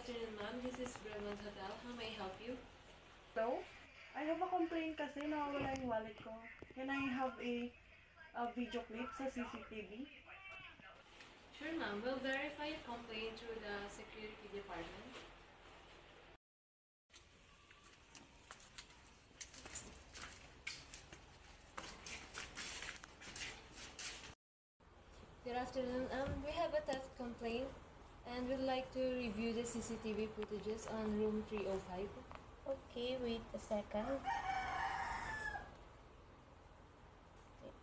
afternoon, ma'am. This is Breville Hotel. How may I help you? Hello? I have a complaint kasi nawawala yung wallet ko. Can I have a video clip sa CCTV? Sure, ma'am. We'll verify your complaint through the security department. Good afternoon. We have a theft complaint and we'd like to review the CCTV footages on room 305. Okay, wait a second.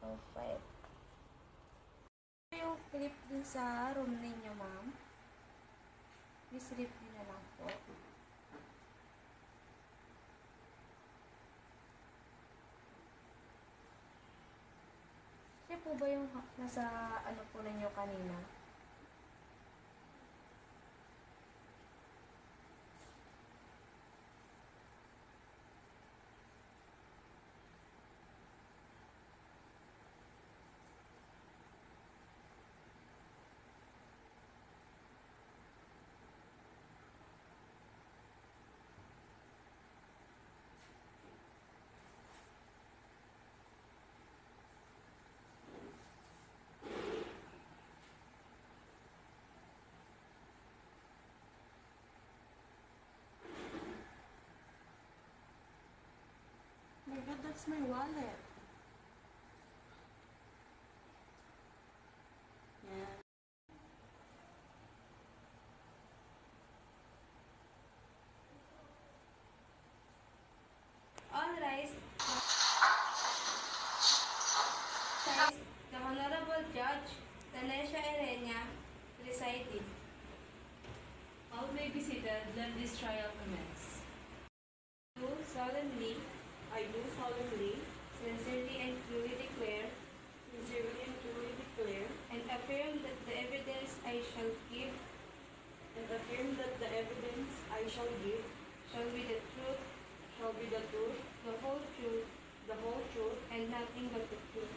305. Yung clip dun sa room ninyo, ma'am. Please review na lang po. Siya po ba yung nasa ano po ninyo kanina? My God, that's my wallet. Yeah. All rise. The Honorable Judge Tanesha Erenia presiding. All may be seated. Let this trial commence. I do solemnly, Sincerely and truly declare and affirm that the evidence I shall give shall be the truth, the whole truth, and nothing but the truth.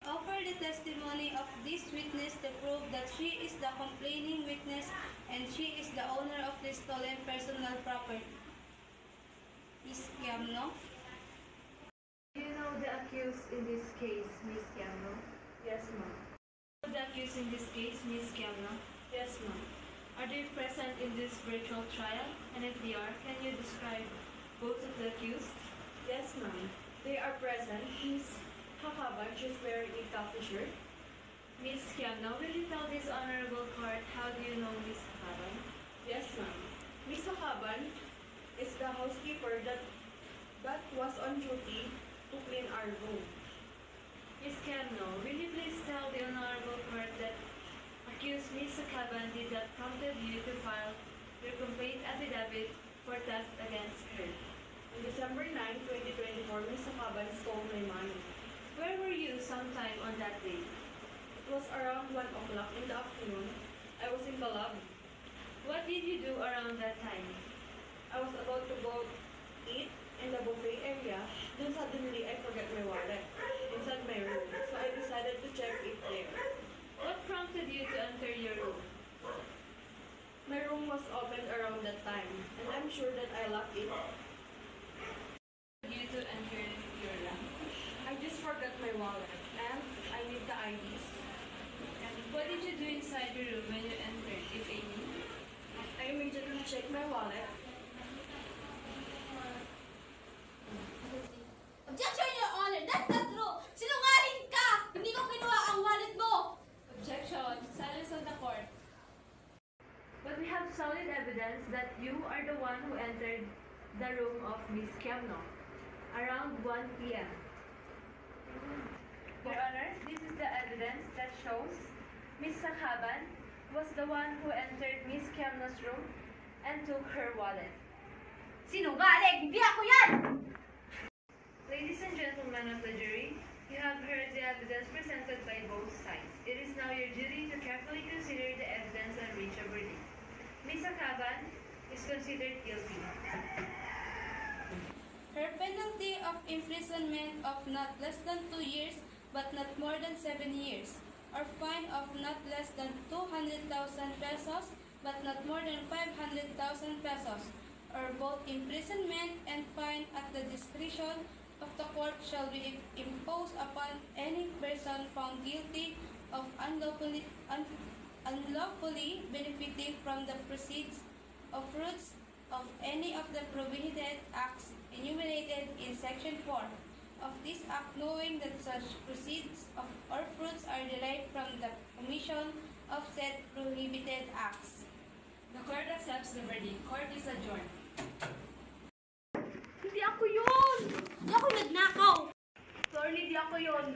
Offer the testimony of this witness to prove that she is the complaining witness and she is the owner of the stolen personal property. Ms. Kiamno? Do you know the accused in this case, Ms. Kiamno? Yes, ma'am. The accused in this case, Ms. Kiamno? Yes, ma'am. Are they present in this virtual trial? And if they are, can you describe both of the accused? Yes, ma'am. They are present. Miss Hakaban, she's wearing a khaki shirt. Ms. Kiamno, will you tell this honorable court how do you know Ms. Kaban? Yes, ma'am. Miss Hakaban is the housekeeper that was on duty to clean our room. Ms. Kiamno, will you please tell the honorable court that accused Ms. Kaban did that prompted you to file your complaint affidavit for theft against her? On December 9, 2024, Miss Hakaban stole my money. Where were you sometime on that day? It was around 1 o'clock in the afternoon. I was in the lobby. What did you do around that time? I was about to go eat in the buffet area. Then suddenly I forgot my wallet inside my room. So I decided to check it there. What prompted you to enter your room? My room was opened around that time, and I'm sure that I locked it. You to enter your room. I just forgot my wallet, and I need the IDs. What did you do inside your room when you entered, if any? I immediately checked my wallet. Objection, Your Honor! That's not true! Sinungaling ka! Hindi ko kinuha ang wallet mo! Objection. Silence on the court. But we have solid evidence that you are the one who entered the room of Miss Kiamno around 1 p.m. Your Honor, this is the evidence that shows Miss Sakaban was the one who entered Miss Kiamno's room and took her wallet. Sinungaling! Hindi ako yan! Ladies and gentlemen of the jury, you have heard the evidence presented by both sides. It is now your duty to carefully consider the evidence and reach a verdict. Ms. Sakaban is considered guilty. Her penalty of imprisonment of not less than 2 years but not more than 7 years or fine of not less than 200,000 pesos but not more than 500,000 pesos, or both imprisonment and fine at the discretion of the court shall be imposed upon any person found guilty of unlawfully benefiting from the proceeds of fruits of any of the prohibited acts enumerated in Section 4 of this Act, knowing that such proceeds of or fruits are derived from the commission of said prohibited acts. The court accepts the verdict. Court is adjourned. Hindi ako yun! Hindi ako yung nagnakaw! Attorney, hindi ako yun.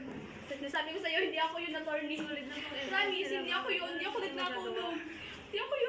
Nasabi ko sa'yo, hindi ako yun, attorney. Promise, hindi ako yun. Hindi ako nagnakaw, no. Hindi ako yun.